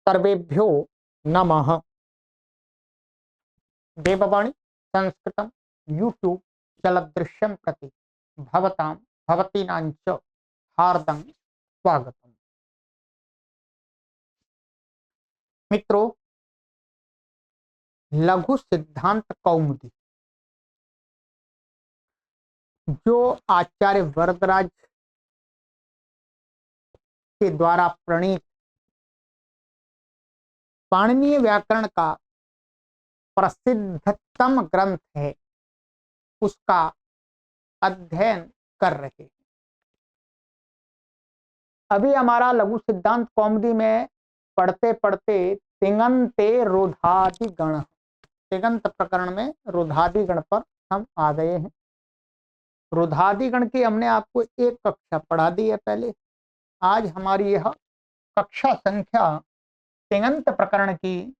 सर्वेभ्यो नमः। देववाणी संस्कृतम यूट्यूब चलदृश्यं प्रति भवतां भवतीनां च हार्दं स्वागतम। मित्रों, लघु सिद्धांत कौमुदी जो आचार्य वरदराज के द्वारा प्रणीत पाणिनीय व्याकरण का प्रसिद्धतम ग्रंथ है, उसका अध्ययन कर रहे हैं। अभी हमारा लघु सिद्धांत कौमुदी में पढ़ते पढ़ते तिङन्ते रोधादि गण, तिङन्त प्रकरण में रोधादि गण पर हम आ गए हैं। रोधादि गण की हमने आपको एक कक्षा पढ़ा दी है पहले। आज हमारी यह कक्षा संख्या तिङन्त प्रकरण की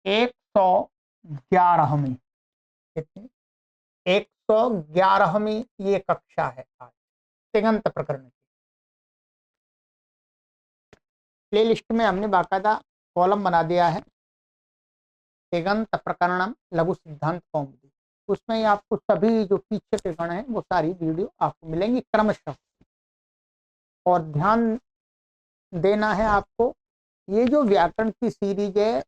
111वीं 111वीं ये कक्षा है आज तिङन्त प्रकरण की। प्ले लिस्ट में हमने बाकायदा कॉलम बना दिया है, तिङन्त प्रकरणम लघु सिद्धांत कौमुदी। उसमें आपको सभी जो पीछे के गण हैं वो सारी वीडियो आपको मिलेंगी क्रमशः। और ध्यान देना है आपको, ये जो व्याकरण की सीरीज है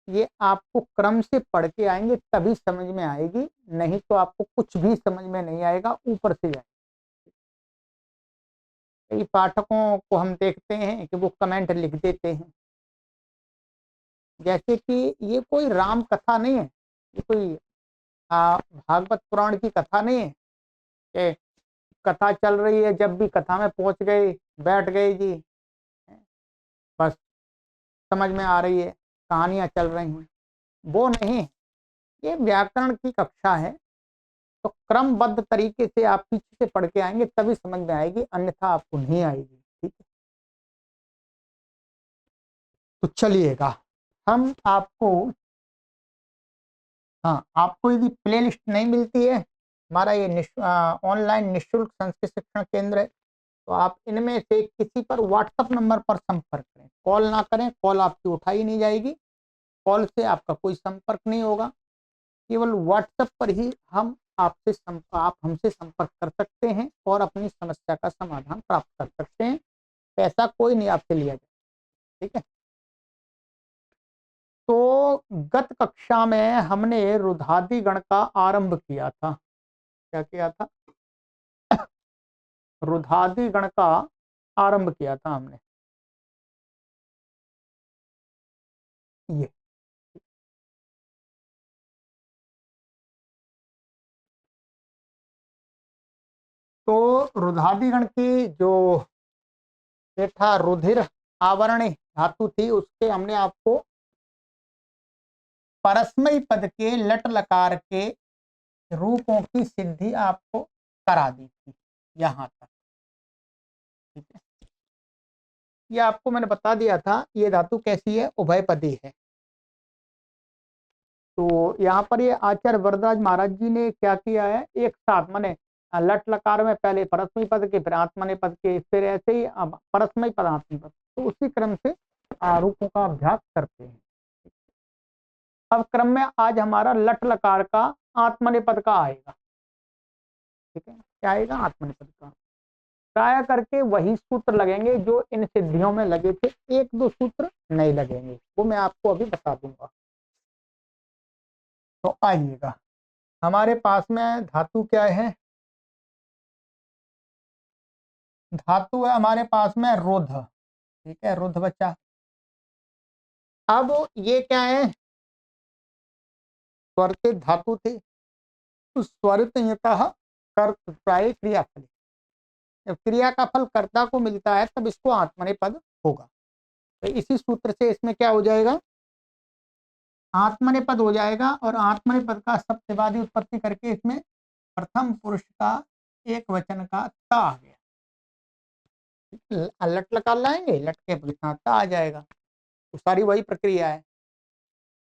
ये आपको क्रम से पढ़ के आएंगे तभी समझ में आएगी, नहीं तो आपको कुछ भी समझ में नहीं आएगा, ऊपर से जाएगा। कई पाठकों को हम देखते हैं कि वो कमेंट लिख देते हैं जैसे कि ये कोई राम कथा नहीं है, ये कोई भागवत पुराण की कथा नहीं है कि कथा चल रही है, जब भी कथा में पहुंच गए बैठ गए जी, बस समझ में आ रही है, कहानियां चल रही हैं। वो नहीं, ये व्याकरण की कक्षा है, तो क्रमबद्ध तरीके से आप पीछे से पढ़ के आएंगे तभी समझ में आएगी, अन्यथा आपको नहीं आएगी। ठीक है, तो चलिएगा हम आपको, आपको यदि प्ले लिस्ट नहीं मिलती है, हमारा ये ऑनलाइन निःशुल्क संस्कृत शिक्षण केंद्र है, तो आप इनमें से किसी पर व्हाट्सएप नंबर पर संपर्क करें। कॉल ना करें, कॉल आपकी उठाई नहीं जाएगी, कॉल से आपका कोई संपर्क नहीं होगा। केवल व्हाट्सएप पर ही हम आप हमसे संपर्क कर सकते हैं और अपनी समस्या का समाधान प्राप्त कर सकते हैं। पैसा कोई नहीं आपसे लिया जाए। ठीक है, तो गत कक्षा में हमने रुधादि गण का आरंभ किया था। क्या किया था? रुधादि गण का आरंभ किया था हमने। ये तो रुधादि गण की जो ये था रुधिर आवरणी धातु थी, उसके हमने आपको परस्मई पद के लट लकार के रूपों की सिद्धि आपको करा दी थी यहां तक। ठीक है, ये आपको मैंने बता दिया था ये धातु कैसी है, उभयपदी है। तो यहाँ पर ये आचार्य वरदराज महाराज जी ने क्या किया है, एक साथ माने लट लकार में पहले परस्मई पद के, फिर आत्मनेपद पद के, फिर ऐसे ही परस्मई पद आत्मनेपद पद, तो उसी क्रम से रूपों का अभ्यास करते हैं। अब क्रम में आज हमारा लट लकार का आत्मनेपद का आएगा। ठीक है, क्या आएगा? आत्मनेपद का। प्राय करके वही सूत्र लगेंगे जो इन सिद्धियों में लगे थे, एक दो सूत्र नहीं लगेंगे, वो मैं आपको अभी बता दूंगा। तो आइएगा, हमारे पास में धातु क्या है? धातु है हमारे पास में रुध। ठीक है, रुध बच्चा। अब ये क्या है? स्वरित धातु थे, तो स्वरित कर्त प्राय क्रियाफल, जब क्रिया का फल कर्ता को मिलता है तब इसको आत्मनेपद होगा। तो इसी सूत्र से इसमें क्या हो जाएगा? आत्मनेपद हो जाएगा। और आत्मनेपद का सप्तवादी उत्पत्ति करके इसमें प्रथम पुरुष का एक वचन का ता आ गया। लट लकार लाएंगे, लट के साथ ता आ जाएगा, तो सारी वही प्रक्रिया है।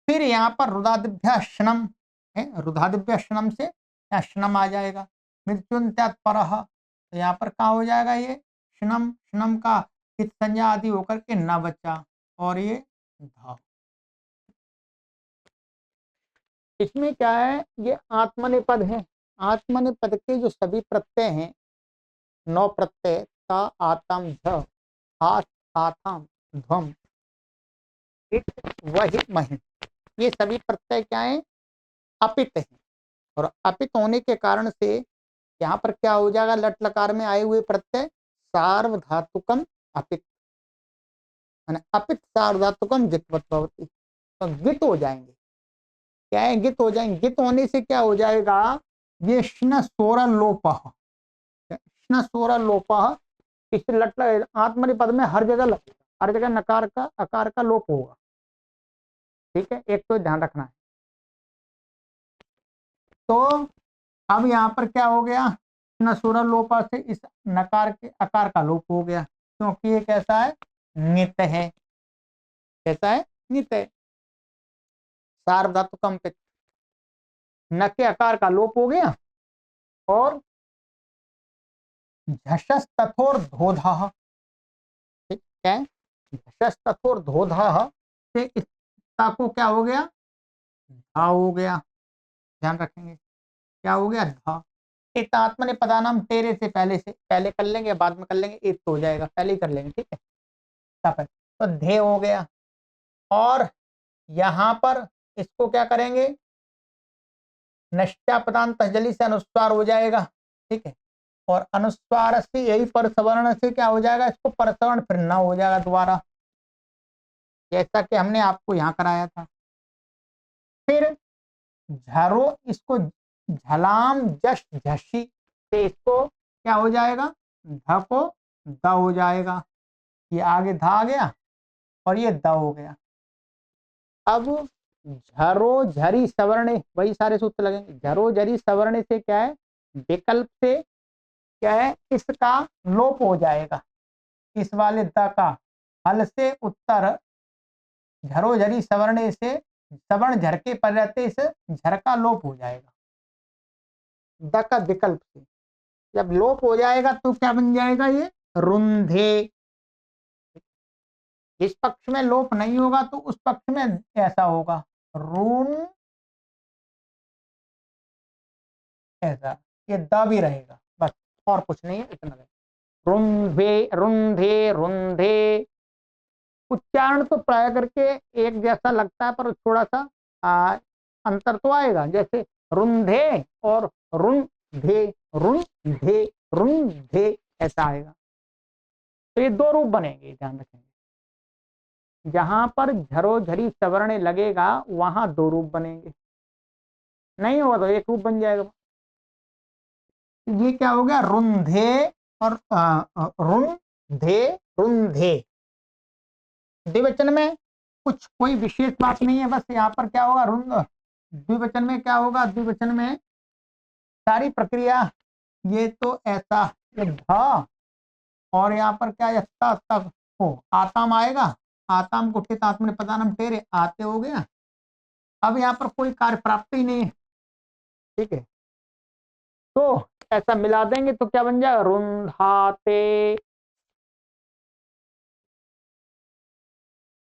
फिर यहाँ पर रुदादिभ्याश्नम है, रुदादिभ्याश्नम से यहाँ श्नम आ जाएगा। मृत्युंत्यात् परः, तो यहाँ पर कहाँ हो जाएगा? ये श्नम, श्नम का इत संज्ञा आदि होकर के न बचा, और ये धा। इसमें क्या है, ये आत्मनेपद है। आत्मनेपद के जो सभी प्रत्यय हैं, 9 प्रत्यय, ता आतम झ, हाथ आथम ध्वम इट वही महि, ये सभी प्रत्यय क्या है, अपित है। और अपित होने के कारण से यहाँ पर क्या हो जाएगा, लट लकार में आए हुए प्रत्यय सार्वधातुकम अपित, अपित सार्वधातुकम जितवत भवति, तो गित हो जाएंगे। क्या है, गित हो जाएंगे। गित होने से क्या हो जाएगा, ये श्न स्वर लोप, श्न स्वर लोप, इस लट आत्मनिपद में हर जगह लगेगा, हर जगह नकार का आकार का लोप होगा। ठीक है, एक तो ध्यान रखना है। तो अब यहाँ पर क्या हो गया, न सुर लोपा से इस नकार के आकार का लोप हो गया, क्योंकि ये कैसा है, नित है। कैसा है, नित है। सार्वधातु कंपित, न के आकार का लोप हो गया। और झषस तथोर धोधा, ठीक है, झषस तथोर धोधा से इस को क्या हो गया, धा हो गया। ध्यान रखेंगे, क्या हो गया, धा। इत आत्मने पदानाम तेरे से पहले कर लेंगे, बाद में कर लेंगे, इत हो जाएगा, पहले ही कर लेंगे। ठीक है, तो धे हो गया। और यहां पर इसको क्या करेंगे, नष्टा पदांत जली से अनुस्वार हो जाएगा। ठीक है, और अनुस्वार से यही परसवर्ण से क्या हो जाएगा, इसको परसवर्ण फिर न हो जाएगा दोबारा, जैसा कि हमने आपको यहां कराया था। फिर झरो, इसको झलाम जश झसी से इसको क्या हो जाएगा, ध को द हो जाएगा। ये आगे धा आ गया और ये द हो गया। अब झरो झरी सवर्ण, वही सारे सूत्र लगेंगे। झरो झरी सवर्ण से क्या है, विकल्प से क्या है, इसका लोप हो जाएगा, इस वाले द का। हल से उत्तर, झरो झरी सवर्ण से सवर्ण झर के पर रहते इस झर का लोप हो जाएगा, द का विकल्प से। जब लोप हो जाएगा तो क्या बन जाएगा, ये रुंधे। जिस पक्ष में लोप नहीं होगा तो उस पक्ष में ऐसा होगा, रून, ऐसा, ये द भी रहेगा, बस और कुछ नहीं है, इतना है। रुंधे रुंधे रुंधे, उच्चारण तो प्राय करके एक जैसा लगता है, पर थोड़ा सा अंतर तो आएगा। जैसे रुंधे और रुंधे, रुंधे रुंधे, ऐसा आएगा। तो ये दो रूप बनेंगे, ध्यान रखेंगे। जहां पर झरो झरी सवर्ण लगेगा वहां दो रूप बनेंगे, नहीं होगा तो एक रूप बन जाएगा। ये क्या हो गया, रुंधे और रुंधे रुंधे। द्विवचन में कुछ कोई विशेष बात नहीं है, बस यहाँ पर क्या होगा, रुंध। द्विवचन में क्या होगा, द्विवचन में सारी प्रक्रिया, ये तो ऐसा, ये ध, और यहाँ पर क्या है, तक हो, आताम आएगा, आताम को टित आत्मने पदानम तेरे, आते हो गया। अब यहाँ पर कोई कार्य प्राप्त ही नहीं है। ठीक है, तो ऐसा मिला देंगे तो क्या बन जाएगा, रुंधाते।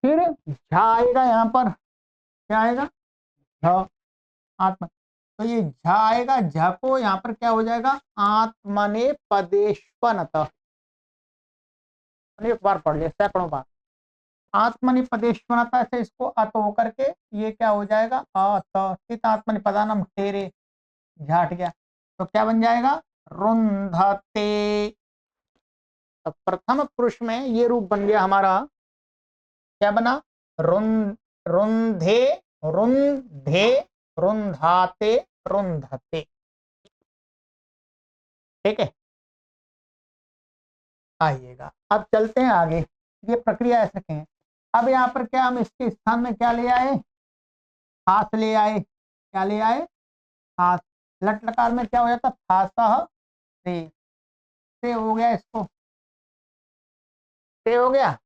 फिर झा आएगा, यहाँ पर क्या आएगा, झ, आत्मा। तो ये झ आएगा, झ को यहाँ पर क्या हो जाएगा, आत्मने पदेश्वनत। एक बार पढ़ लिया, सैकड़ों बार। आत्मनि पदेश्वनता से इसको अत होकर के ये क्या हो जाएगा, अत आत्मनि पदानम तेरे, झाट गया। तो क्या बन जाएगा, रुंधते। तो प्रथम पुरुष में ये रूप बन गया हमारा, क्या बना, रुंध, रुंधे रुंधे रुंधाते रुंधते। ठीक है, आइएगा, अब चलते हैं आगे। ये प्रक्रिया ऐसे कहें। अब यहाँ पर क्या हम इसके स्थान में क्या ले आए, खास ले आए। क्या ले आए, खास। लट लकार में क्या हो जाता, खासा से हो गया, इसको से हो गया।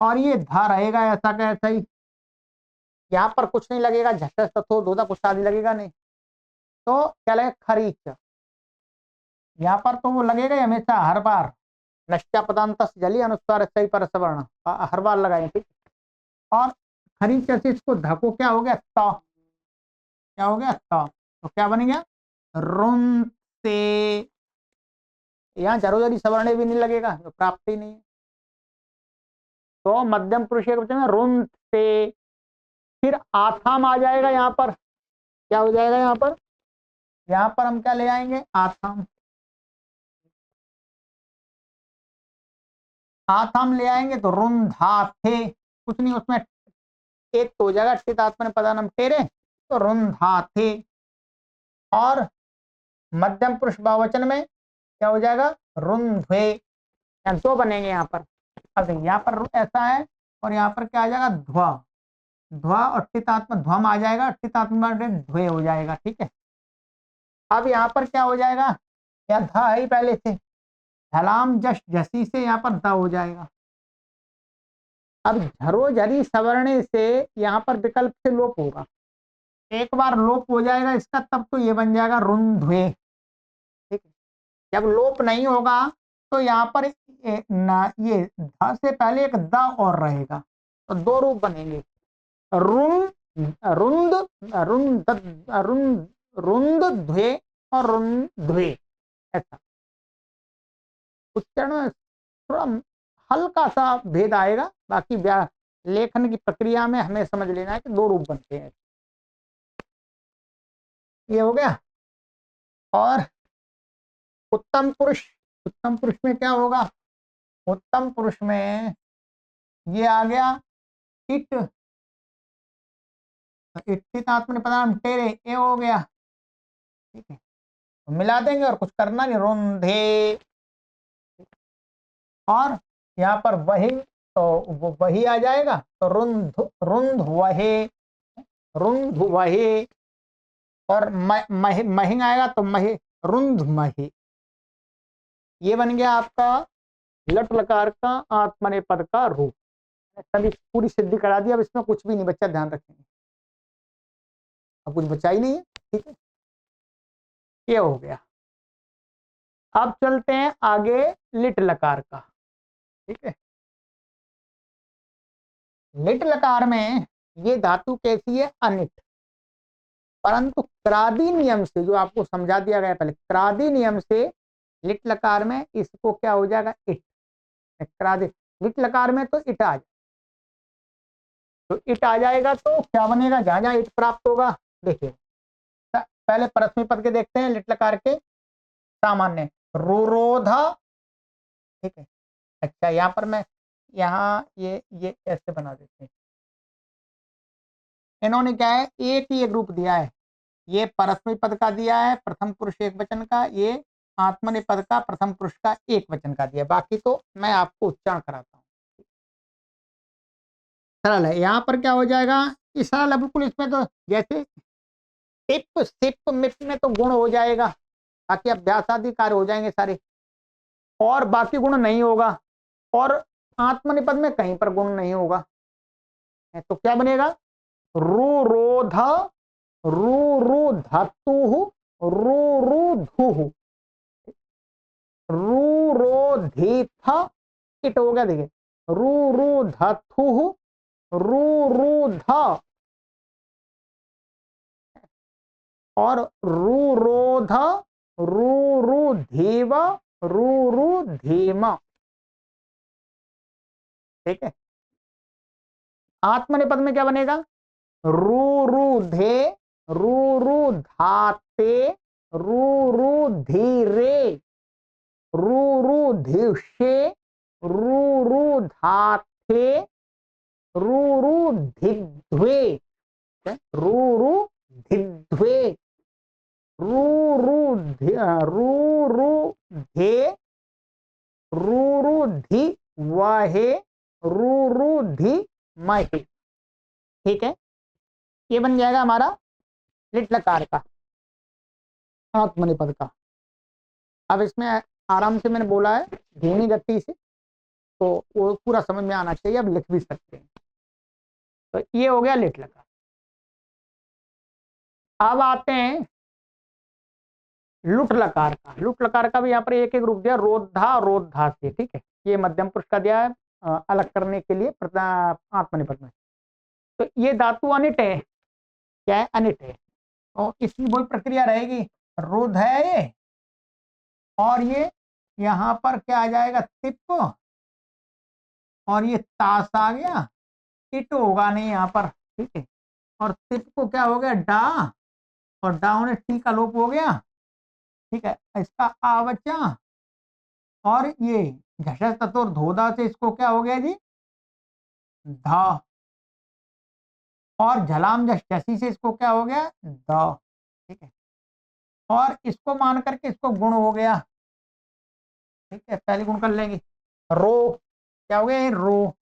और ये धा रहेगा ऐसा का ऐसा ही, यहाँ पर कुछ नहीं लगेगा, झटस तथो दोदा कुछ आदि लगेगा नहीं। तो क्या लगेगा, खरीच। यहाँ पर तो वो लगेगा ही हमेशा, हर बार। नष्टा पदांत जली अनुस्वार सही पर सवर्ण, हर बार लगाए। ठीक, और खरी चर्चित को धको क्या हो गया त, क्या हो गया त, तो क्या बन गया रुंते। यहाँ जरूरी सवर्ण भी नहीं लगेगा, तो प्राप्त ही नहीं है। तो मध्यम पुरुष एक वचन में रुंते। फिर आथाम आ जाएगा यहाँ पर, क्या हो जाएगा यहाँ पर, यहाँ पर हम क्या ले आएंगे आथाम, आथाम ले आएंगे तो रुंधाथे, कुछ नहीं उसमें एक तो हो जाएगा टित आत्मन पदानम टेरे, तो रुंधाथे। और मध्यम पुरुष बहुवचन में क्या हो जाएगा रुंध्वे, दो बनेंगे यहाँ पर। अब यहाँ पर ऐसा है और यहाँ पर क्या आ जाएगा ध्वा, ध्वा और टितात्म ध्वम आ जाएगा, टितात्म ध्वे हो जाएगा, ठीक है। अब यहाँ पर क्या हो जाएगा, या धा है ही पहले से, झलाम जश झसी से यहाँ पर द हो जाएगा। अब झरो झरी सवर्ण से यहाँ पर विकल्प से लोप होगा, एक बार लोप हो जाएगा इसका तब तो ये बन जाएगा रुंध्वे, ठीक है। जब लोप नहीं होगा तो यहाँ पर ये ध से पहले एक द और रहेगा, तो दो रूप बनेंगे रुंद रुंद रुंद रुंद रुंद ध्वे और रुंध्वे। ऐसा उच्चारण में थोड़ा हल्का सा भेद आएगा, बाकी लेखन की प्रक्रिया में हमें समझ लेना है कि दो रूप बनते हैं। ये हो गया। और उत्तम पुरुष, उत्तम पुरुष में क्या होगा, उत्तम पुरुष में ये आ गया इट, इट्ठित आत्मने पदार्थ टेरे ए हो गया, ठीक है। तो मिला देंगे और कुछ करना नहीं, रुंधे। और यहाँ पर वही, तो वो वही आ जाएगा, तो रुंध रुंध वहे, रुंध वहे। और महिंग आएगा तो महे, रुंध महे। ये बन गया आपका लट लकार का आत्मने पद का रूप। सभी पूरी सिद्धि करा दी, अब इसमें कुछ भी नहीं बच्चा, ध्यान रखेंगे, अब कुछ बचा ही नहीं है, ठीक है। ये हो गया। अब चलते हैं आगे लिट लकार का, ठीक है। लिट लकार में ये धातु कैसी है अनिट, परंतु क्रादि नियम से, जो आपको समझा दिया गया पहले, क्रादि नियम से लिट लकार में इसको क्या हो जाएगा इट, क्रादि लिट लकार में तो इट आ जाए, तो इट आ जाएगा तो क्या बनेगा, जहां जहां इट प्राप्त होगा देखिए। पहले परस्मै पद के देखते हैं लिट लकार के सामान्य, रुरोधा, ठीक है। अच्छा यहाँ पर मैं यहाँ ये ऐसे बना देते हैं, इन्होंने क्या है एक ही एक रूप दिया है, ये परस्मै पद का दिया है प्रथम पुरुष एक वचन का, ये आत्मनेपद का प्रथम पुरुष का एक वचन का दिया, बाकी तो मैं आपको उच्चारण कराता हूँ, सरल है। यहाँ पर क्या हो जाएगा, इस सरल है बिल्कुल, इसमें तो जैसे टिप सिप मिप में तो गुण हो जाएगा, बाकी अभ्यास आदि कार्य हो जाएंगे सारे, और बाकी गुण नहीं होगा, और आत्मनिपद में कहीं पर गुण नहीं होगा, तो क्या बनेगा रु रोध रु रु धातु रु रु धु रु रोधिथ इट हो गया, देखिए रु रु धातु रु रु ध, और रु रोध रु रु धीव रु रु धीम, ठीक है। आत्मनिपद में क्या बनेगा रु रु धे रु रु धाते रु रु धीरे रु रु धीषे रु रु धाथे रु रु धिध्वे रु रु धिध्वे रु रु रु रु धे रु रु धि वाहे रु रु धि महे, ठीक है। ये बन जाएगा हमारा लिट लकार का आत्मनिपद का। अब इसमें आराम से मैंने बोला है धीमी गति से, तो वो पूरा समझ में आना चाहिए, अब लिख भी सकते हैं। तो ये हो गया लिट लकार। अब आते हैं लुट लकार का। लुट लकार का भी यहाँ पर एक एक रूप दिया, रोधा रोधा से, ठीक है। ये मध्यम पुरुष का दिया है अलग करने के लिए आत्मनिपद में। तो ये धातु अनिट है, क्या है, अनिट है। तो इसकी वही प्रक्रिया रहेगी, रुध है ये, और ये यहां पर क्या आ जाएगा, तिप, और ये तास आ गया, इट होगा नहीं यहाँ पर, ठीक है। और तिप को क्या हो गया, डा, और डा होने टी का लोप हो गया, ठीक है। इसका आ बचा, और ये झषस तत्व धोधा से इसको क्या हो गया जी, धा, और झलाम झसी से इसको क्या हो गया, द, ठीक है। और इसको मान करके इसको गुण हो गया, ठीक है, पहले गुण कर लेंगे। रो क्या हो गया, रो,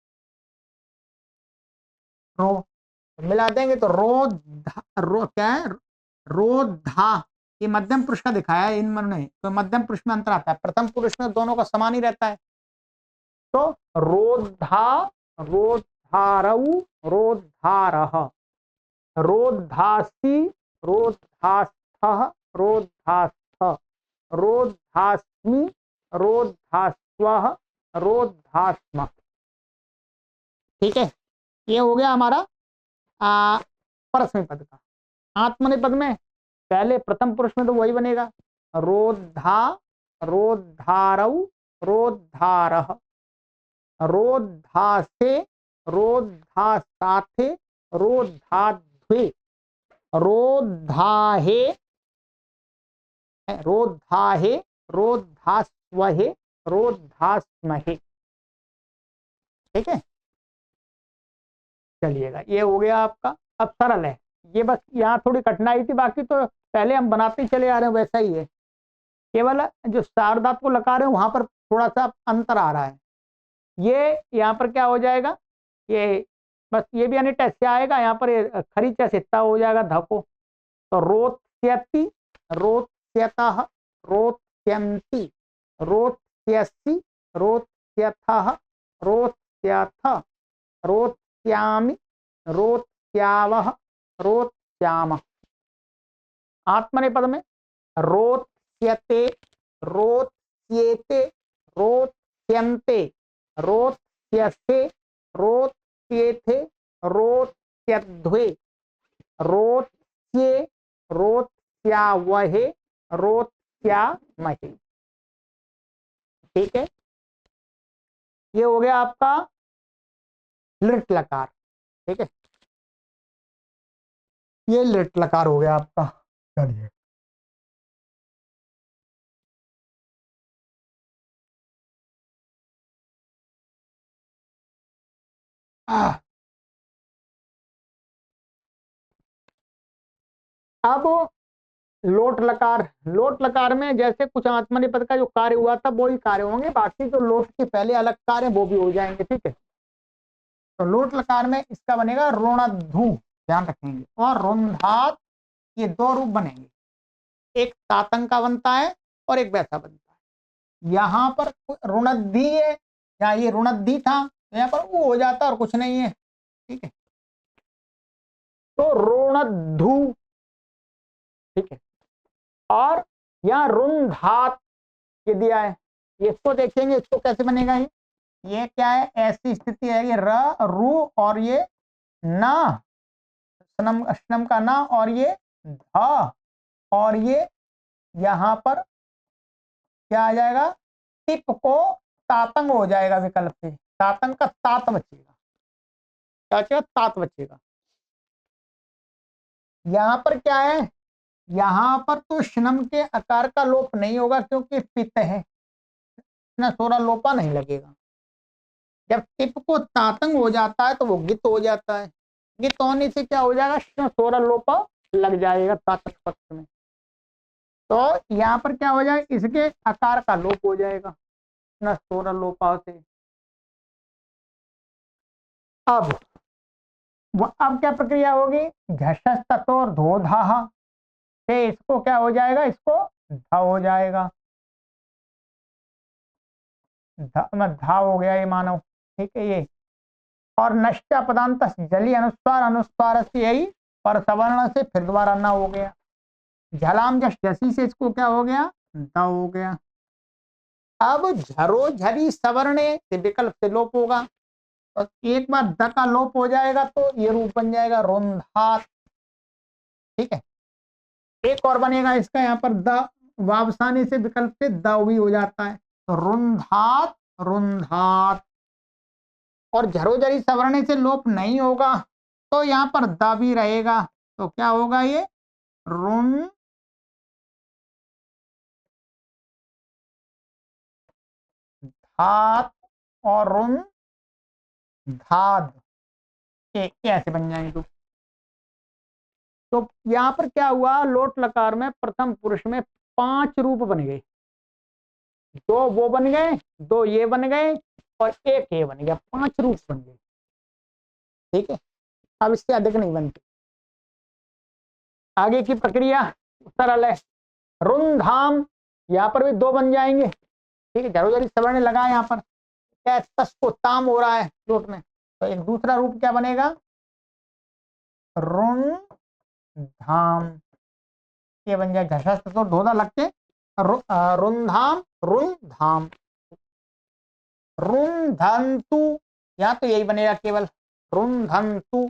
रो मिला देंगे तो रो क्या है, रोधा, ये मध्यम पुरुष का दिखाया है इन मन ने, तो मध्यम पुरुष में अंतर आता है, प्रथम पुरुष में दोनों का समान ही रहता है। तो रोधा, रोधारऊ, रोधारह, रोधासी, रोधास्थः, रोधास्थ, रोधास्मि, रोधास्वः, रोधास्म, ठीक है। ये हो गया हमारा परस्मै पद का। आत्मनेपद में पहले प्रथम पुरुष में तो वही बनेगा, रोधा, रोधारऊ, रोधारह, रोधासे, रोधासाथे, रोधाध्वे, रोधाहे, रोधाहे, रोधास्वहे, रोधास्महे, ठीक है। चलिएगा, ये हो गया आपका। अब सरल है ये, बस यहाँ थोड़ी कठिनाई थी, बाकी तो पहले हम बनाते ही चले आ रहे हैं, वैसा ही है। केवल जो सार्वधातु को लगा रहे हैं वहां पर थोड़ा सा अंतर आ रहा है। ये यहाँ पर क्या हो जाएगा, ये बस ये भी अनिट से आएगा, यहाँ पर खरी चित्ता हो जाएगा धको। तो रोत्स्यति, रोत्स्यतः, रोत्स्यन्ति, रोत्स्यसि, रोत्स्यथः, रोत्स्यथ, रोत्स्यामि, रोत्स्यावः, रोत्स्यामः। आत्मनेपद में रोत्स्यते, रोत्स्येते, रोत्स्यन्ते, रोत्स्यसे, रोत्स्येथे, रोत्स्यध्वे, रोत्स्ये, रोत्स्यावहे, रोत्स्यामहे, ठीक है। ये हो गया आपका लिट लकार, ठीक है। ये लिट लकार हो गया आपका। चलिए अब लोट लकार, लोट लकार में जैसे कुछ आत्मनेपद का जो कार्य हुआ था वो ही कार्य होंगे, बाकी जो लोट के पहले अलग कार्य वो भी हो जाएंगे, ठीक है। तो लोट लकार में इसका बनेगा ऋणधु, ध्यान रखेंगे, और रुंधात, ये दो रूप बनेंगे, एक तातंग का बनता है और एक वैसा बनता है। यहाँ पर ऋणद्धि है, या ये ऋणद्धि था, तो यहाँ पर वो हो जाता और कुछ नहीं है, ठीक है। तो ऋणधु, ठीक है। और यहाँ रुंधात ये दिया है, ये इसको देखेंगे, इसको कैसे बनेगा, ये क्या है, ऐसी स्थिति है, ये र रू और ये ना, स्नम स्नम का ना, और ये ध, और ये यहां पर क्या आ जाएगा, टिप को तातंग हो जाएगा, विकल्प से तातंग का तात बचेगा, क्या बचेगा, तात बचेगा। यहां पर क्या है, यहां पर तो श्नम के आकार का लोप नहीं होगा क्योंकि पित्त है, ना सोरा लोपा नहीं लगेगा। जब टिप को तातंग हो जाता है तो वो गित हो जाता है, गित होने से क्या हो जाएगा, सोरा लोपा लग जाएगा तातक पक्ष में। तो यहाँ पर क्या हो जाएगा, इसके आकार का लोप हो जाएगा न सोरा लोपा से। अब क्या प्रक्रिया होगी, झषस तत्व धोधा से इसको क्या हो जाएगा, इसको ध हो जाएगा, धा हो गया ये मानव, ठीक है। ये और नष्टा पदांत जली अनुस्वार, अनुस्वार से यही पर सवर्ण से फिर दोबारा न हो गया, झलाम जसी से इसको क्या हो गया, द हो गया। अब झरो झरी सवर्णे से विकल्प से लोप होगा, और एक बार द का लोप हो जाएगा तो ये रूप बन जाएगा रुंधात। ठीक है, एक और बनेगा इसका, यहाँ पर द वावसाने से विकल्प से द भी हो जाता है, तो रुंधात रुंधात। और झरोझरी सवर्ण से लोप नहीं होगा तो यहाँ पर द भी रहेगा, तो क्या होगा ये रुन धात और रुन धाद, ऐसे बन जाएंगे। तो यहाँ पर क्या हुआ, लोट लकार में प्रथम पुरुष में 5 रूप बन गए, 2 वो बन गए, 2 ये बन गए और 1 ये बन गया, 5 रूप बन गए। ठीक है, अब इससे अधिक नहीं बनते। आगे की प्रक्रिया सरल है, रुंधाम, यहाँ पर भी 2 बन जाएंगे। ठीक है, झरोझरी सवर्ण लगा यहाँ पर, क्या तस को ताम हो रहा है लोट में, तो एक दूसरा रूप क्या बनेगा रुन धाम, ये बन जाए घशास्त तो ढोदा लग के रुंधाम रुंधाम। रुंधंतु, या तो यही बनेगा केवल रुंधंतु।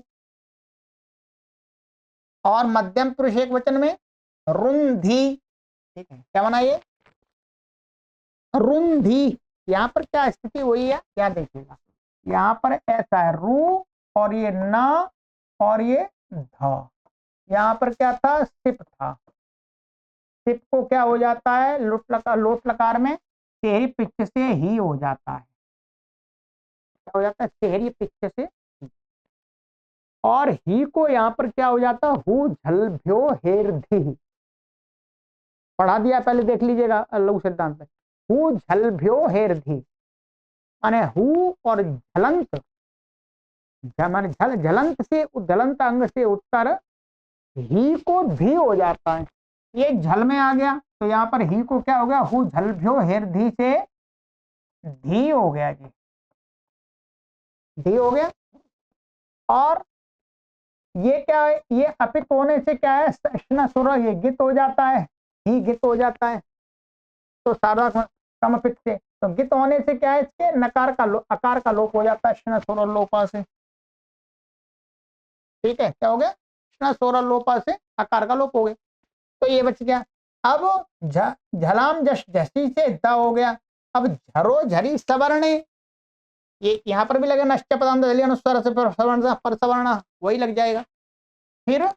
और मध्यम पुरुष एक वचन में रुंधी। ठीक है, क्या बना ये रुंधी। यहाँ पर क्या स्थिति हुई है क्या देखिएगा, यहाँ पर ऐसा है रू और ये न और ये ध, यहाँ पर क्या था सिप था, सिप को क्या हो जाता है लोट लकार में सेहरी पिच्छ से ही हो जाता है, क्या हो जाता है सेहरी पिच्छ से। और ही को यहाँ पर क्या हो जाता है हु झल भ्यो हेर धी, पढ़ा दिया पहले देख लीजिएगा लघु सिद्धांत में, हु झल भ्यो हेर धी, माने हु और झलंत, माने झल झलंत से झलंत अंग से उत्तर ही को भी हो जाता है, ये झल में आ गया तो यहाँ पर ही को क्या हो गया हु झल भ्यो हेर धी से धी हो गया जी, धी हो गया। और ये क्या है, ये अपित होने से क्या है सुर ये गित हो जाता है, ही गित हो जाता है, तो सारा समपित से, तो गित होने से क्या है इसके नकार का आकार का लोप हो जाता है सुर लोपा से। ठीक है, क्या हो गया सोर लोपा से आकार का लोप हो गया, तो ये बच गया। अब झलाम जश झसी से द हो गया, अब झरो झरी सवर्ण, ये यहाँ पर भी लगे नष्ट पदांत अनुस्वार से पर सवर्ण वही लग जाएगा, फिर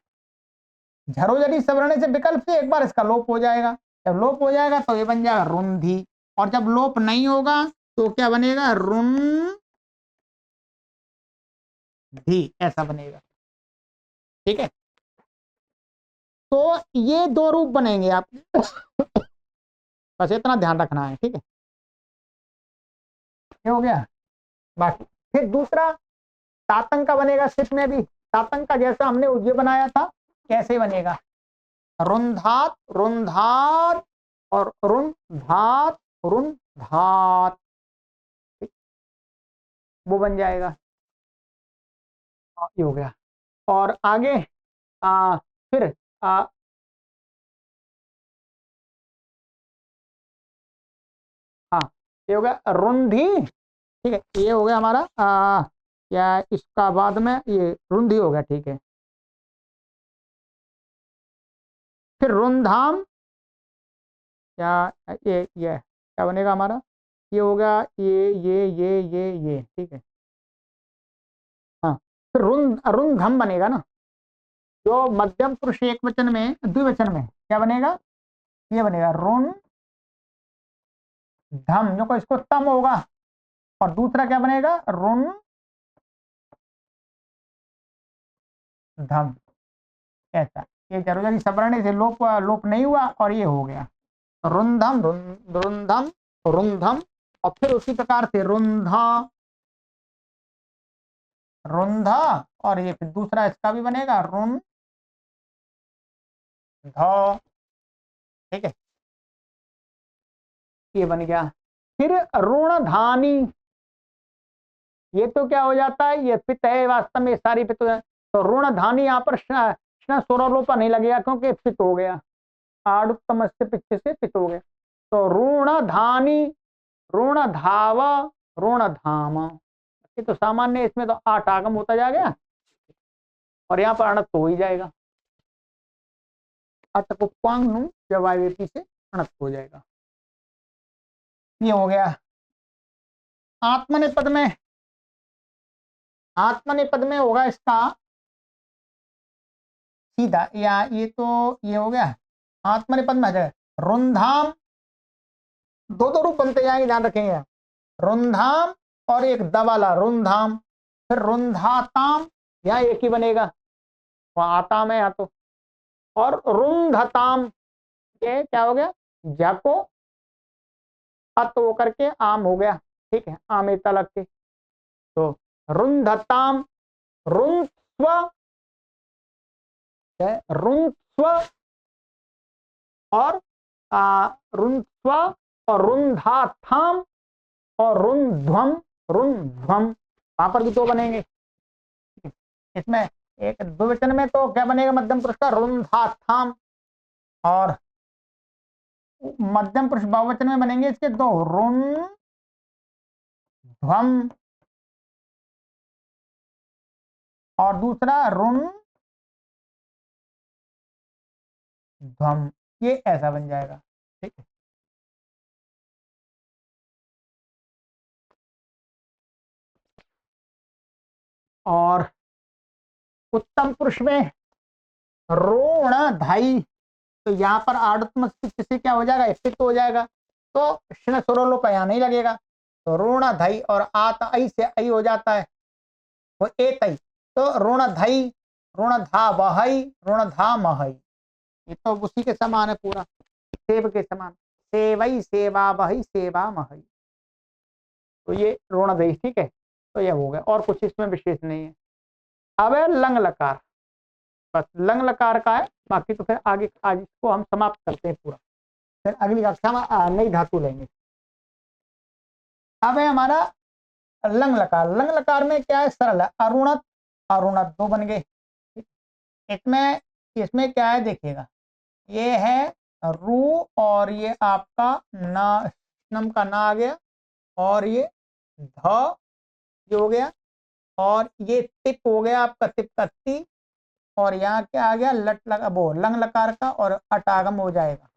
झरोझरी सवर्ण से विकल्प से एक बार इसका लोप हो जाएगा, जब लोप हो जाएगा तो ये बन जाएगा रुंधी, और जब लोप नहीं होगा तो क्या बनेगा रुन धी, ऐसा बनेगा। ठीक है, तो ये 2 रूप बनेंगे आप बस इतना ध्यान रखना है। ठीक है, ये हो गया। बाकी फिर दूसरा तातंक का बनेगा, सिप में भी तातंक का जैसा हमने ये बनाया था कैसे बनेगा, रुंधात रुंधात और रुंधात रुंधात, वो बन जाएगा, ये हो गया। और आगे फिर हाँ ये हो गया रुंधी। ठीक है, ये हो गया हमारा या इसका बाद में ये रुंधी हो गया। ठीक है, फिर रुंधाम, या ये क्या बनेगा हमारा, ये हो गया ये। ठीक है, हाँ फिर रुंधम बनेगा ना, जो मध्यम पुरुष एक वचन में द्विवचन में क्या बनेगा, ये बनेगा रुन धम, जो को इसको तम होगा, और दूसरा क्या बनेगा रुन धम, ऐसा। ये जरूरी सवर्ण से लोप नहीं हुआ और ये हो गया रुंधम रुंधम रुंधम। और फिर उसी प्रकार से रुंधा रुंधा, और ये फिर दूसरा इसका भी बनेगा रुन ध। ठीक है, ये बन गया। फिर ऋणधानी, ये तो क्या हो जाता है, ये पित है वास्तव में, सारी पित है, तो ऋणधानी यहाँ पर स्वरोलोपा नहीं लगेगा क्योंकि पित हो गया, आड़ुत्तम से पिच्छ से पित हो गया, तो ऋणधानी ऋण धाव ऋण धाम, ये तो सामान्य, इसमें तो आठ आगम होता जा गया और यहाँ पर अणत तो हो ही जाएगा, अटकुपांग जब वायवेपी से अणत हो जाएगा। ये हो गया। आत्मनेपद में, आत्मनेपद में होगा इसका सीधा, या ये तो ये हो गया आत्मनेपद में आ जाएगा रुंधाम, दो दो रूप बनते जाएंगे, ध्यान रखेंगे। रुंधाम और एक दवाला रुंधाम, फिर रुंधाताम, यहाँ एक ही बनेगा, वहां आताम है यहाँ तो, और रुंधताम, ये क्या हो गया, जाको अत हो करके आम हो गया, ठीक है, आम एक अलग के, तो रुंधताम, रुंस्व, रुंस्व और रुंस्व और रुंधाथाम और रुंध्वम, रुंध्वम, वहां पर भी तो बनेंगे। इसमें एक द्विवचन में तो क्या बनेगा, मध्यम पुरुष का रुंधाथाम, और मध्यम पुरुष बहुवचन में बनेंगे इसके दो, रुंध्वम और दूसरा रुंध्वम, ये ऐसा बन जाएगा, ठीक है। और उत्तम पुरुष में रोण धाई, तो यहाँ पर आड़ुत्म से क्या हो जाएगा, स्थित हो जाएगा, तो क्षण सुरलोप यहाँ नहीं लगेगा, तो रोण धाई, और आत आई से आई हो जाता है, वो एक आई, तो ऋण धाई, ऋण धा वहई, ऋण धा महई, ये तो उसी के समान है पूरा, सेव के समान, सेवई सेवा वही सेवा महई, तो ये ऋण धाई, ठीक है। तो ये हो गया, और कुछ इसमें विशेष नहीं है। अब है लंग लकार, बस लंग लकार का है, बाकी तो फिर आगे आज इसको हम समाप्त करते हैं पूरा, फिर अगली कक्षा में नई धातु लेंगे। अब है हमारा लंग लकार। लंग लकार में क्या है, सरल है, अरुणत, अरुणत दो बन गए। इसमें इसमें क्या है देखिएगा, ये है रू और ये आपका ना, नम का ना आ गया, और ये ध ये हो गया, और ये टिप हो गया आपका, टिप का ती, और यहाँ क्या आ गया, लट लगा वो लंग लकार का, और अटागम हो जाएगा,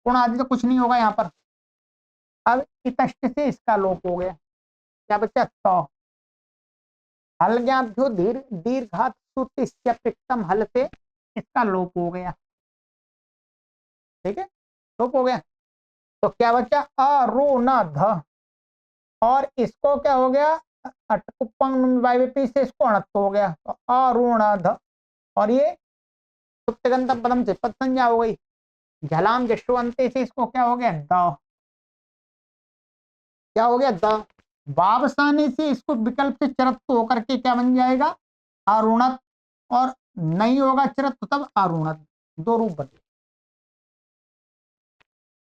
गुण आदि तो कुछ नहीं होगा यहाँ पर। अब इतष्ट से इसका लोप हो गया, क्या बच्चा, तो हलज्ञाभ्यो दीर्घात सुतिस्य पिक्तम हल से इसका लोप हो गया, ठीक है, लोप हो गया, तो क्या बच्चा, अरुणध, और इसको क्या हो गया, अटकुपंग से इसको अणत्व हो गया, तो अरुणध, और ये सुप्तगंतम पदम से पद संज्ञा हो गई, झलाम जशवंते से इसको क्या हो गया, द, क्या हो गया, द, वावसाने से इसको विकल्प से चरत्व होकर के क्या बन जाएगा, अरुणत, और नहीं होगा चरत्व तब अरुणत, दो रूप बने,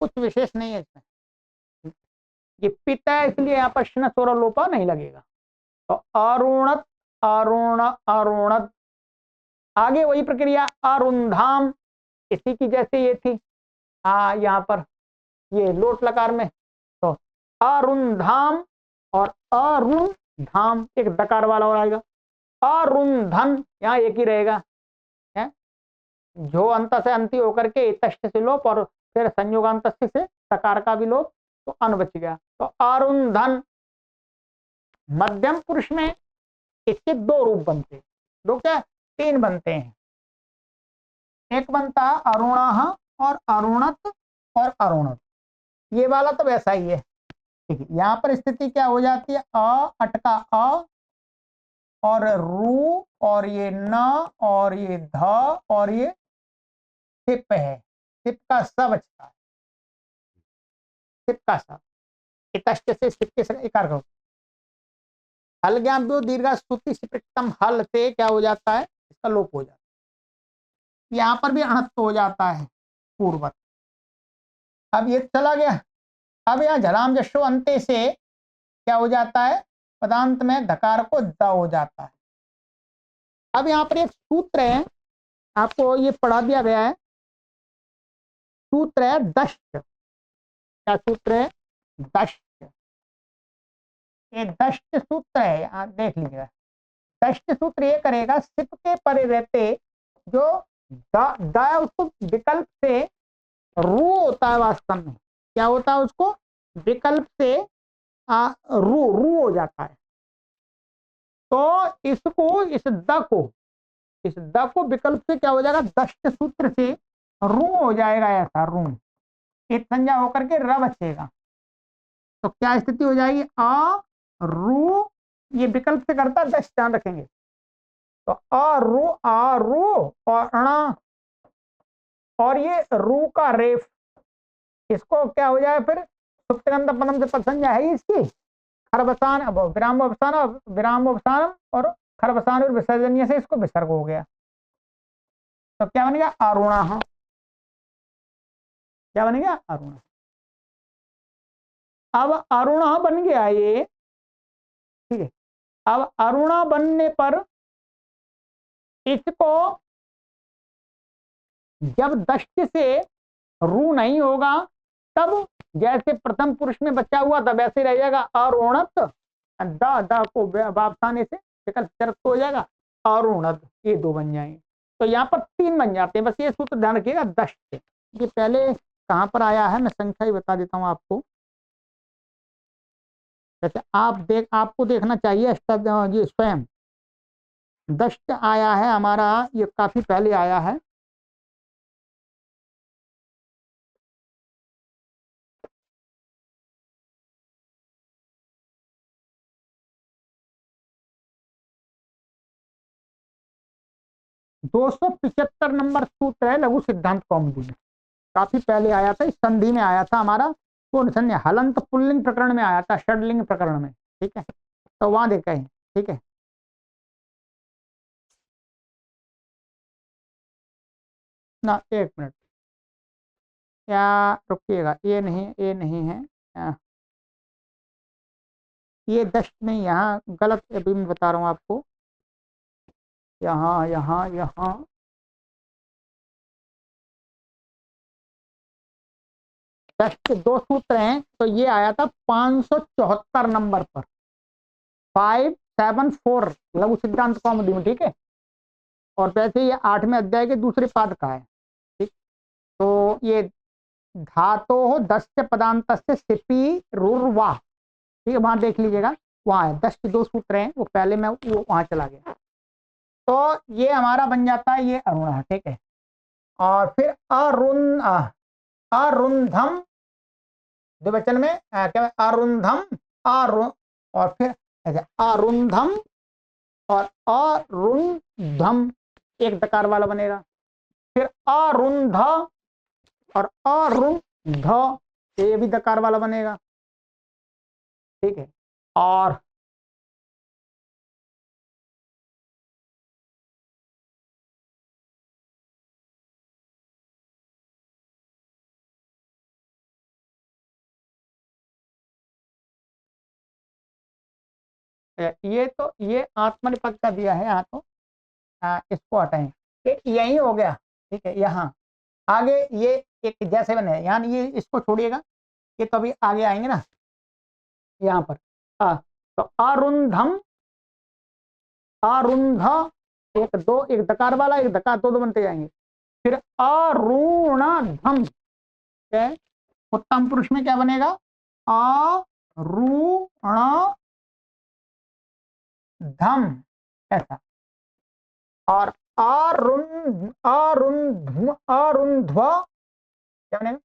कुछ विशेष नहीं है इसमें। ये पिता है इसलिए यहाँ पर शन स्वर लोपा नहीं लगेगा, तो अरुणत, अरुण, अरुणत, आगे वही प्रक्रिया, अरुंधाम, इसी की जैसे ये थी यहाँ पर ये लोट लकार में, तो अरुंधाम और अरुंधाम, एक दकार वाला और आएगा, अरुंधन यहाँ एक ही रहेगा, है जो अंत से अंति होकर के तष्ट से लोप, और फिर संयोगांत से सकार का भी लोप, तो अन बच गया, तो अरुंधन। मध्यम पुरुष में इसके दो रूप बनते, दो क्या, तीन बनते हैं, एक बनता अरुणः और अरुणत और अरुणत, ये वाला तो वैसा ही है, ठीक है। यहाँ पर स्थिति क्या हो जाती है, अ अटका अ, और रू, और ये न, और ये ध, और ये टिप है, टिप का स बचता है, टिप का स, इतष्ट से सिप के इकार करो, हल ज्ञाभ्यो दीर्घा स्तुति सिपृक्तम हल से क्या हो जाता है, इसका लोप हो जाता है, यहाँ पर भी अणत्व हो जाता है पूर्वत। अब ये चला गया, अब यहाँ झलाम जशो अंते से क्या हो जाता है, पदांत में धकार को द हो जाता है। अब यहाँ पर एक सूत्र है, आपको ये पढ़ा दिया गया है, सूत्र है दश्च, क्या सूत्र है, दश्च, ये दष्ट सूत्र है, आप देख लीजिएगा। दष्ट सूत्र ये करेगा, सिप के परे रहते जो द उसको विकल्प से रू होता है, वास्तव में क्या होता है, उसको विकल्प से रू रू हो जाता है। तो इसको इस द को विकल्प से क्या हो जाएगा, दष्ट सूत्र से रू हो जाएगा, ऐसा रू एक संज्ञा होकर के र बचेगा। तो क्या स्थिति हो जाएगी, रू, ये विकल्प से करता दष्ट, ध्यान रखेंगे। तो आ रू और अणा, और ये रू का रेफ, इसको क्या हो जाए फिर, सुप्तगंध पदम से पद संज्ञा है इसकी, खरबसान, अब विराम अवसान और खरबसान और विसर्जनीय से इसको विसर्ग हो गया। तो क्या बनेगा, अरुणः। क्या बनेगा, अरुण। अब अरुणः बन गया ये, ठीक है। अब अरुणा बनने पर इसको जब दष्ट से रू नहीं होगा, तब जैसे प्रथम पुरुष में बचा हुआ था वैसे रह जाएगा, अरुणत, द को वापसाने से विकल्प चरक हो जाएगा, अरुणत, ये दो बन जाएंगे। तो यहाँ पर तीन बन जाते हैं, बस ये सूत्र ध्यान रखिएगा। दष्ट ये पहले कहाँ पर आया है, मैं संख्या ही बता देता हूँ आपको। जैसे आपको देखना चाहिए ये स्वयं दष्ट आया है हमारा, ये काफी पहले आया है। दो 275 नंबर सूत्र है लघु सिद्धांत कौमुदी में, काफी पहले आया था, इस संधि में आया था हमारा, कौन संधि, हलंत पुल्लिंग प्रकरण में आया था, षडलिंग प्रकरण में, ठीक है। तो वहां देखा है, ठीक है। ना एक मिनट, या रुकिएगा, ये नहीं है, ये दष्ट नहीं, यहाँ गलत, अभी मैं बता रहा हूँ आपको, यहाँ यहाँ यहाँ दष्ट के दो सूत्र हैं, तो ये आया था 574 नंबर पर, 574 लघु सिद्धांत कौमुदी में, ठीक है। और वैसे ये 8वें अध्याय के दूसरे पाद का है, ठीक। तो ये धातो दस्य पदांत से सिपी रुर्वा, ठीक है, वहां देख लीजिएगा, वहां है दस के दो सूत्र हैं, वो पहले मैं वो वहां चला गया। तो ये हमारा बन जाता है ये अरुण, ठीक है। और फिर अरुंधम, द्विवचन में क्या, अरुंधम, अरुण, और फिर ऐसे अरुंधम और अरुंधम, एक दकार वाला बनेगा। फिर अरुंध और अरुंध, ये भी दकार वाला बनेगा, ठीक है। और ये आत्मनिपद का दिया है यहाँ, तो इसको हटाएं, यही हो गया, ठीक है। यहाँ आगे ये एक जैसे बने, यानी ये इसको छोड़िएगा, ये तो अभी आगे आएंगे ना, यहाँ पर तो अरुंधम, अरुंध, एक दो, एक दकार वाला, एक दकार, दो बनते जाएंगे। फिर अरुणधम, उत्तम पुरुष में क्या बनेगा, अरुण धम, ऐसा। और अरुंध्व क्या बनेगा,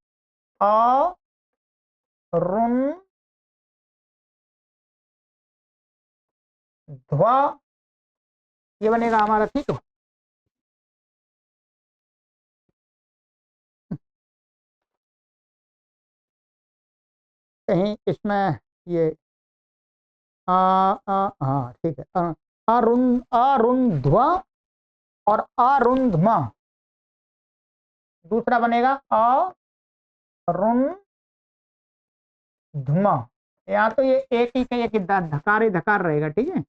अरुंध्व, ये बनेगा हमारा, ठीक है। कहीं इसमें ये हाँ ठीक है, अरुंध्व और अरुंध्म, दूसरा बनेगा अरुंध्म। यहाँ तो ये एक ही का एक धकार ही धकार रहेगा, ठीक है।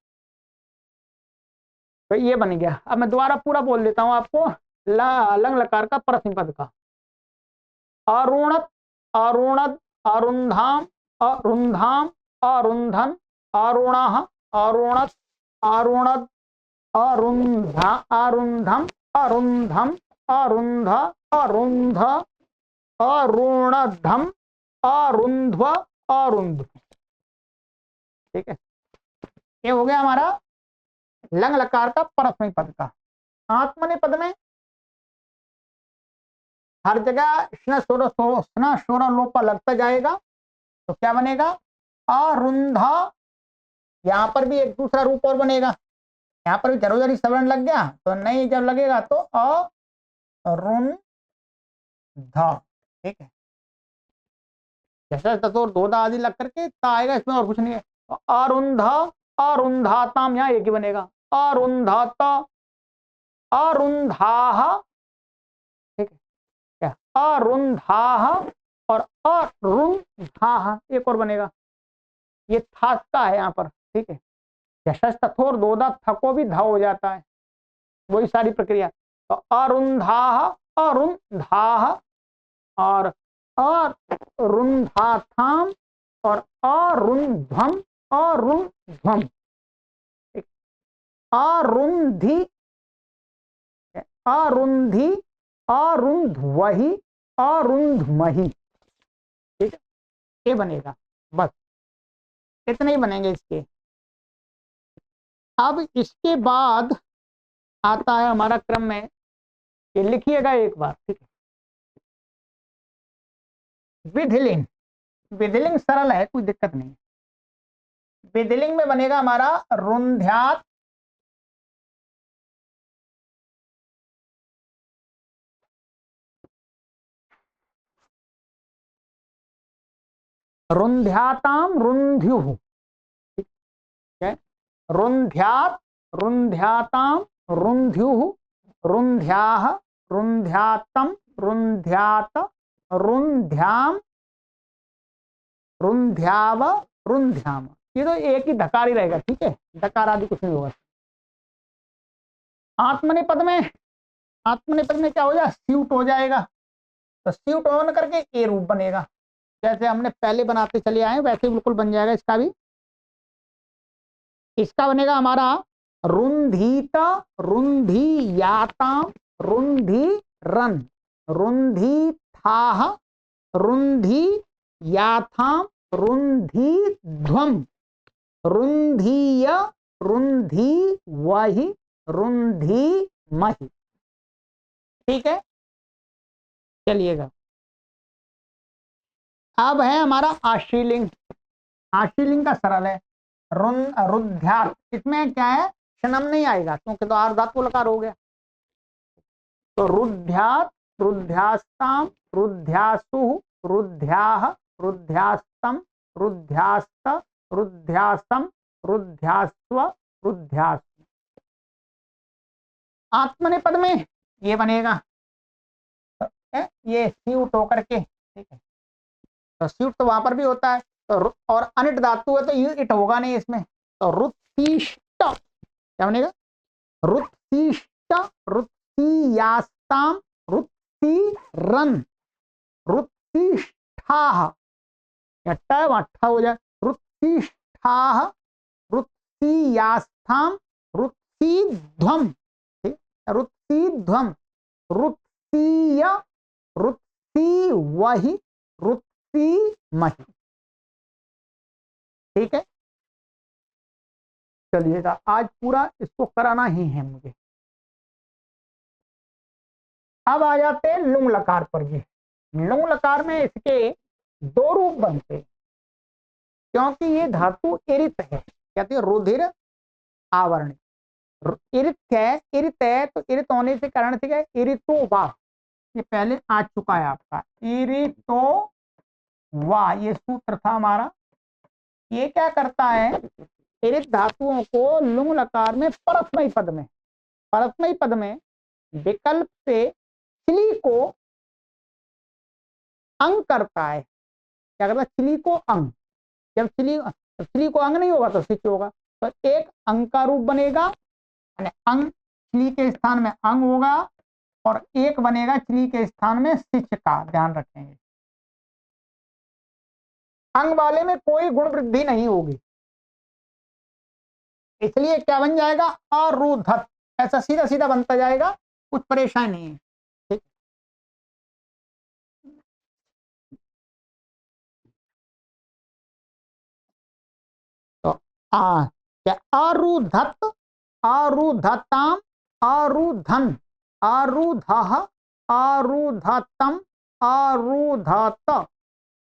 तो ये बन गया। अब मैं दोबारा पूरा बोल देता हूँ आपको, लंग लकार का प्रथम पद का, अरुणत, अरुणद, अरुंधाम, अरुंधाम, अरुंधन, अरुणः अरुणत् अरुणद अरुन्धा अरुन्धम अरुन्धम अरुन्ध अरुन्ध अरुणधम अरुन्ध्व अरुन्ध। ठीक है, ये हो गया हमारा लंग लकार का परस्मय पद का। आत्मनेपद में हर जगह स्न स्वर लोप लगता जाएगा, तो क्या बनेगा? अरुंधा। यहाँ पर भी एक दूसरा रूप और बनेगा, यहाँ पर भी जरूरी सवर्ण लग गया, तो नहीं जब लगेगा तो अरुंधा। ठीक है, जैसे तत्व दो दा आदि लग करके ता आएगा, इसमें और कुछ नहीं है। तो अरुंधा अरुंधाताम, यहाँ एक ही बनेगा, अरुंधाता अरुंधाह। ठीक है, क्या? अरुंधाह और अरुंधाह एक और बनेगा, ये था है यहाँ पर। ठीक है, जैसे तथोर दो दा थको भी धा हो जाता है, वही सारी प्रक्रिया। तो अरुंधाह अरुंधाह और अरुंधाथाम और अरुंध्वम अरुंध्वम। अरुंधि अरुंधि अरुंध्वहि अरुंध्महि। ठीक है, ये बनेगा, बस इतने ही बनेंगे इसके। अब इसके बाद आता है हमारा क्रम में, ये लिखिएगा एक बार। ठीक है, विधिलिंग। विधिलिंग सरल है, कोई दिक्कत नहीं। विधिलिंग में बनेगा हमारा रुंध्यात रुंध्याताम रुंध्युः। ठीक है, रुंध्यात रुंध्याताम रुंध्युः रुंध्याः रुंध्यातम रुंध्यात रुंध्याम रुंध्याव रुंध्याम। ये तो एक ही धकार ही रहेगा। ठीक है, धकार आदि कुछ नहीं होगा। आत्मनेपद में क्या हो जाएगा? स्यूट हो जाएगा, तो स्यूट ऑन करके ए रूप बनेगा, जैसे हमने पहले बनाते चले आए वैसे बिल्कुल बन जाएगा इसका भी। इसका बनेगा हमारा रुंधीत रुंधीयाताम रुंधीरन रुंधीथाः रुंधीयाथाम रुंधीध्वम रुंधीय रुंधीवहि रुंधीमहि। ठीक है, चलिएगा। अब है हमारा आशीलिंग। आशीलिंग का सरल है रुद्ध्यात। इसमें क्या है? क्षणम नहीं आएगा क्योंकि तो आर्धातु लकार हो गया। तो रुद्ध्यात रुद्ध्यास्ताम रुद्ध्यासु रुद्ध्याह रुद्ध्यास्तम रुद्ध्यास्त रुद्ध्यासम रुद्ध्यास्व रुद्ध्यास्व। आत्मनेपद में ये बनेगा, ये स्यूट होकर के। ठीक है, तो स्यूट तो वहां पर भी होता है, तो और अनिट धातु है तो ये इट होगा नहीं इसमें, तो रुत्तिष्ट क्या बनेगा? रुत्तिष्ट रुत्तियास्ताम रुत्तिरन रुत्तिष्ठाः। ठा हो जाए, रुत्तिष्ठाः रुत्तियास्थाम रुत्तिध्वम। ठीक, रुत्तिध्वम रुत्तीय रुत्तिवहि रुत्तिमहि। ठीक है, चलिएगा, आज पूरा इसको कराना ही है मुझे। अब आ जाते हैं लुंग लकार पर। ये लुंग लकार में इसके दो रूप बनते हैं, क्योंकि ये धातु इरित है, कहते हैं रुधिर आवरण। इरित है, इरित है, तो इरित होने से कारण से क्या? इरितो वा, ये पहले आ चुका है आपका, इरितो वा, ये सूत्र था हमारा। ये क्या करता है? इरित धातुओं को लुंग लकार में परस्मय पद में विकल्प से चिली को अंग करता है। क्या करता है? चिली को अंग। जब चिली को अंग नहीं होगा तो सिच होगा, तो एक अंग का रूप बनेगा, अंग चिली के स्थान में अंग होगा, और एक बनेगा चिली के स्थान में सिच का। ध्यान रखेंगे, अंग वाले में कोई गुण वृद्धि नहीं होगी, इसलिए क्या बन जाएगा, अरुधत, ऐसा सीधा सीधा बनता जाएगा, कुछ परेशानी नहीं है। ठीक, तो क्या, अरुधत, आरुधताम, आरुधन, आरुधः, आरुधतम, आरुधत,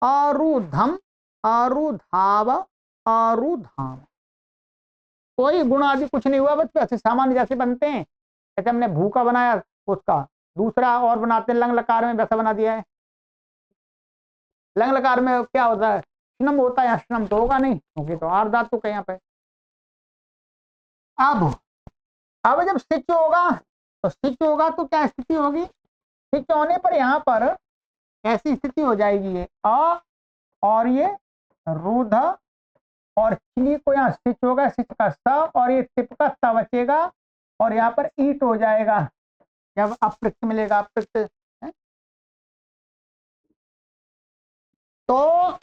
आरुधम, आरुधाव, आरुधाम। कोई गुण आदि कुछ नहीं हुआ, बस ऐसे सामान्य जैसे बनते हैं। जैसे हमने भू का बनाया, उसका दूसरा और बनाते हैं लंग लकार में, वैसा बना दिया है। लंग लकार में क्या होता है, श्नम होता है, श्नम तो होगा नहीं क्योंकि तो आर धातु का यहाँ पे। अब अब जब सिच होगा, तो सिच होगा तो क्या स्थिति होगी, सिच होने पर यहाँ पर ऐसी स्थिति हो जाएगी, ये अ और ये रुध, और चिली को यहाँ सिच होगा, सिच का स, और ये तिप का स बचेगा, और यहाँ पर ईट हो जाएगा जब अप्रक्त मिलेगा, अप्रक्त है? तो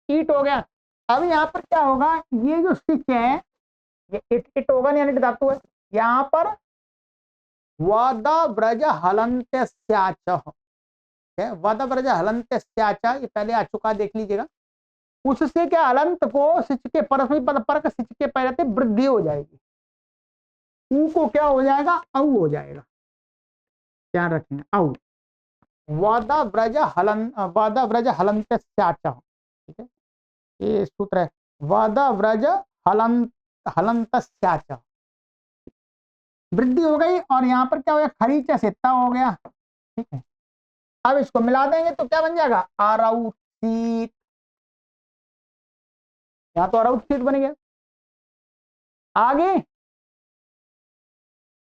ईट हो गया। अब यहाँ पर क्या होगा, ये जो सिच है, ये इट होगा, नहीं अनिट धातु है, यहाँ पर वद व्रज हलंत्याच, वद व्रज हलंत्याच, ये पहले आ चुका, देख लीजिएगा। उससे क्या, हलंत को सिच के परस्मैपद पद पर सिच के पहले वृद्धि हो जाएगी, ऊ को क्या हो जाएगा, औ हो जाएगा, क्या रखेंगे, औ। वद व्रज हलन, वद व्रज हलंत्याच, ठीक है, ये सूत्र है, वद व्रज हलंत, हलंत्याच, वृद्धि हो गई, और यहाँ पर क्या हो गया, खरीचा सित्ता हो गया। ठीक है, अब इसको मिला देंगे तो क्या बन जाएगा, आरौसीत, यहाँ तो आरौसीत बन गया। आगे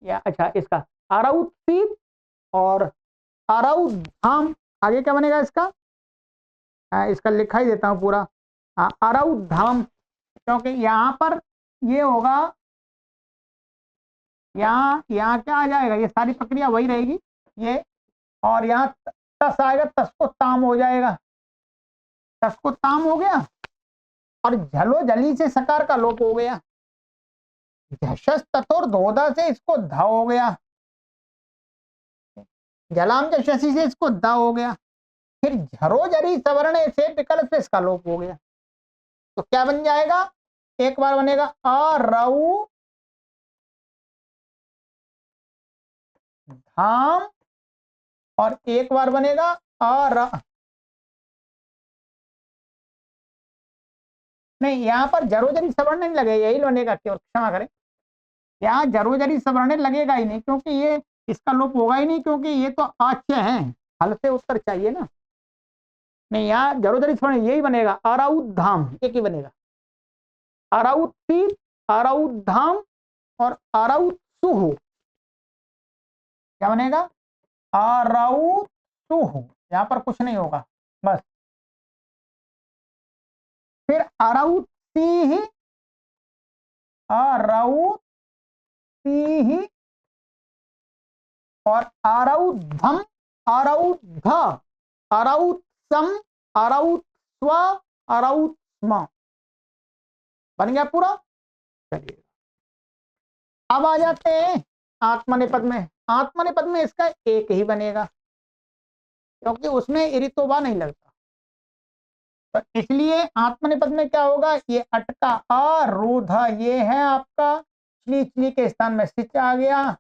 या अच्छा, इसका आरौसीत और आरौधाम, आगे क्या बनेगा इसका, इसका लिखा ही देता हूं पूरा, आरौधाम, क्योंकि यहाँ पर ये होगा, यहाँ क्या आ जाएगा, ये सारी प्रक्रिया वही रहेगी, ये, और यहाँ तस आएगा, तस को ताम हो जाएगा, तस को ताम हो गया, और झलो झली से सकार का लोप हो गया, झशस तथोर धोधा से इसको ध हो गया, जलाम जशसी से इसको द हो गया, फिर झरो जरी सवर्ण से विकल्प से इसका लोप हो गया। तो क्या बन जाएगा, एक बार बनेगा अरऊ धाम, और एक बार बनेगा अर, नहीं यहाँ पर जरोजरी सवर्ण नहीं लगेगा, यही बनेगा केवल, क्षमा करें, यहाँ जरोजरी सवर्ण लगेगा ही नहीं, क्योंकि ये इसका लोप होगा ही नहीं, क्योंकि ये तो आच्य है, हल से उत्तर चाहिए ना, नहीं यहाँ जरोजरी सवर्ण यही बनेगा, अराउत धाम, एक ही बनेगा, अराउत तीन, अराउत धाम, और अराउत सुहु, क्या बनेगा, अराउत सुहु, यहाँ पर कुछ नहीं होगा बस, फिर अराउत सी, अराउत सी, और आरौधम, आरौध, आरौत्सम, आरौत्स्व, आरौत्स्म, बन गया पूरा। चलिए अब आ जाते हैं आत्मनेपद में। आत्मनेपद में इसका एक ही बनेगा, क्योंकि उसमें इरितोबा नहीं लगता, तो इसलिए आत्मनेपद में क्या होगा, ये अटका अरोध, ये है आपका चली, चली के स्थान में सिच आ गया,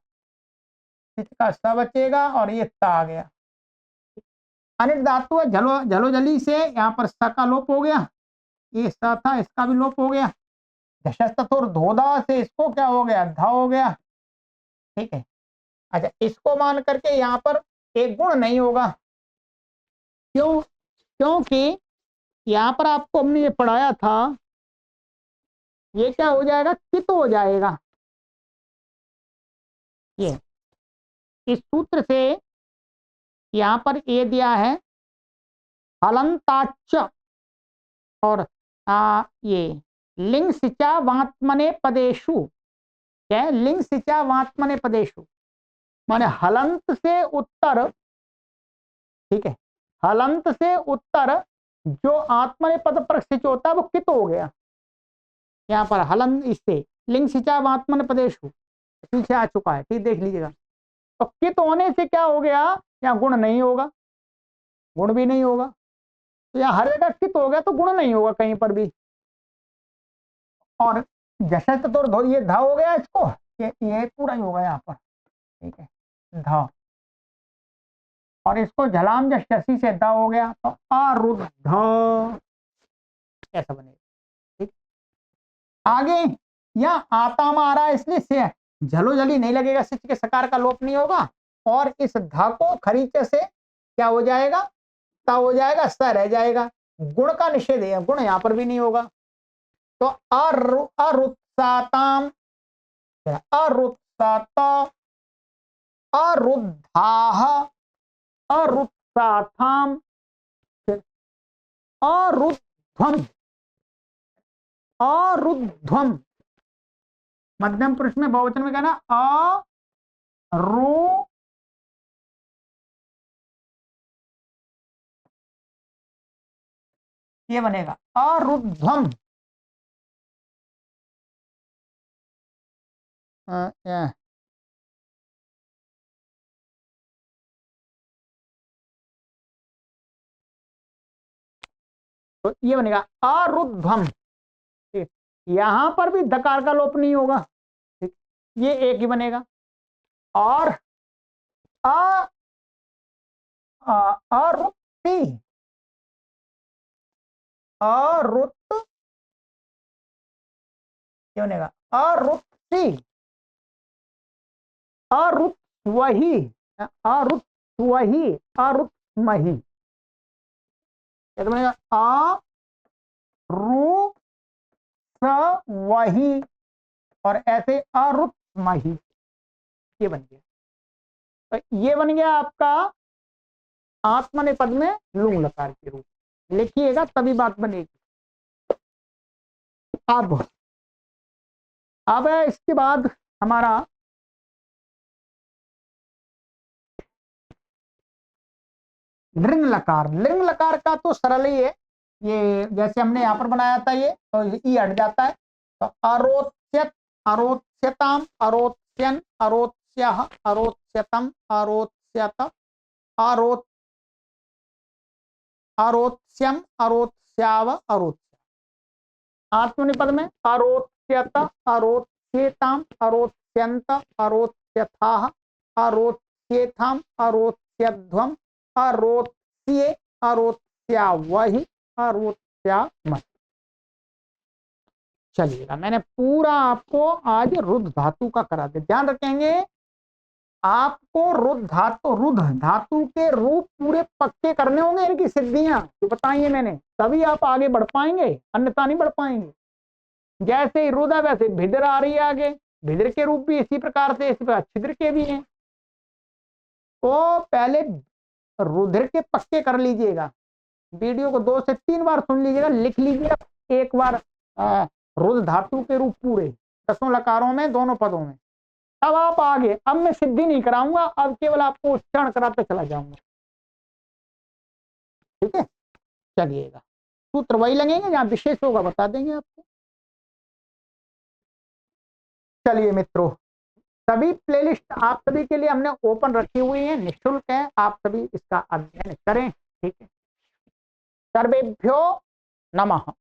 सिच का स बचेगा, और ये ता आ गया, अनिट धातु है, झलो झलो झली से यहाँ पर स का लोप हो गया, ये स था, इसका भी लोप हो गया, झशस्तथोर धोधा से इसको क्या हो गया, ध हो गया। ठीक है, अच्छा इसको मान करके यहाँ पर एक गुण नहीं होगा, क्यों, क्योंकि यहाँ पर आपको हमने ये पढ़ाया था, ये क्या हो जाएगा, कित हो जाएगा, ये इस सूत्र से यहाँ पर ये दिया है हलंताच, और ये लिंग सिचा वात्मने पदेशु, क्या है, लिंग सिचा वात्मने पदेशु, माने हलंत से उत्तर, ठीक है, हलंत से उत्तर जो आत्मने पद पर सिच होता है वो कित हो गया, यहाँ पर हलन इससे लिंग सिंचा आत्मन प्रदेश पीछे आ चुका है, ठीक देख लीजिएगा। तो कित होने से क्या हो गया, यहाँ गुण नहीं होगा, गुण भी नहीं होगा, तो यहाँ हर जगह कित हो गया तो गुण नहीं होगा कहीं पर भी। और जैसे तो ये धा हो गया, इसको ये पूरा ही होगा यहाँ पर, ठीक है, धा। और इसको झलाम जसी से दा हो गया तो अरुद्ध, ऐसा बनेगा, ठीक। आगे यहाँ आता में आ रहा है, इसलिए से झलो झली नहीं लगेगा, सिच के सकार का लोप नहीं होगा, और इस धा को खरीचे से क्या हो जाएगा, ता हो जाएगा, स रह जाएगा। गुण का निषेध है, गुण यहाँ पर भी नहीं होगा। तो अरुत्साताम, अरुत्साता, अरुद्धाः, अरुत्साथाम, अरुध्वम, अरुध्वम। मध्यम पुरुष में बहुवचन में कहना अरु, ये बनेगा अरुध्वम। तो ये बनेगा अरुध्वम, ठीक। यहां पर भी दकार का लोप नहीं होगा, ठीक, ये एक ही बनेगा। और अरुत्ति, अरुत, ये बनेगा अरुत्ति, अरुत्वही, अरुत्वही, अरुत्मही, ये तो बनेगा अरु स वही, और ऐसे अरुत्मही, ये बन गया। तो ये बन गया आपका आत्मने पद में लुंग लकार के रूप, लिखिएगा तभी बात बनेगी। अब इसके बाद हमारा लिंग लकार। लिंग लकार का तो सरल ही है, ये जैसे हमने यहाँ पर बनाया था, ये तो ई हट जाता है। तो अरोच्यत, अरोच्यताम, अरोच्यन, अरोच्यः, अरोच्यतम, अरोच्यत, अरोच, अरोच्यम, अरोच्याव, अरोच्य। आत्मनिपद में अरोच्यत, अरोच्येताम, अरोच्यंत, अरोच्यथाः, अरोच्येथाम, अरोच्यध्वम, अरोच्ये, अरोच्यावहि, अरोच्यामहि। चलिएगा, मैंने पूरा आपको आज रुद्ध धातु का करा दिया। ध्यान रखेंगे, आपको रुद्ध धातु के रूप पूरे पक्के करने होंगे, इनकी सिद्धियां जो बताइए मैंने, तभी आप आगे बढ़ पाएंगे, अन्यथा नहीं बढ़ पाएंगे। जैसे ही रुद्र वैसे भिद्र आ रही है आगे, भिद्र के रूप भी इसी प्रकार से, इसी प्रकार छिद्र के भी हैं। तो पहले रुद्र के पक्के कर लीजिएगा, वीडियो को 2 से 3 बार सुन लीजिएगा, लिख लीजिएगा एक बार रुद्र धातु के रूप पूरे 10 लकारों में, दोनों पदों में। अब आप आगे, अब मैं सिद्धि नहीं कराऊंगा, अब केवल आपको उच्चारण कराते चला जाऊंगा, ठीक है। चलिएगा, सूत्र वही लगेंगे, जहां विशेष होगा बता देंगे आपको। चलिए मित्रों, सभी प्लेलिस्ट आप सभी के लिए हमने ओपन रखी हुई है, निःशुल्क है, आप सभी इसका अध्ययन करें, ठीक है। सर्वेभ्यो नमः।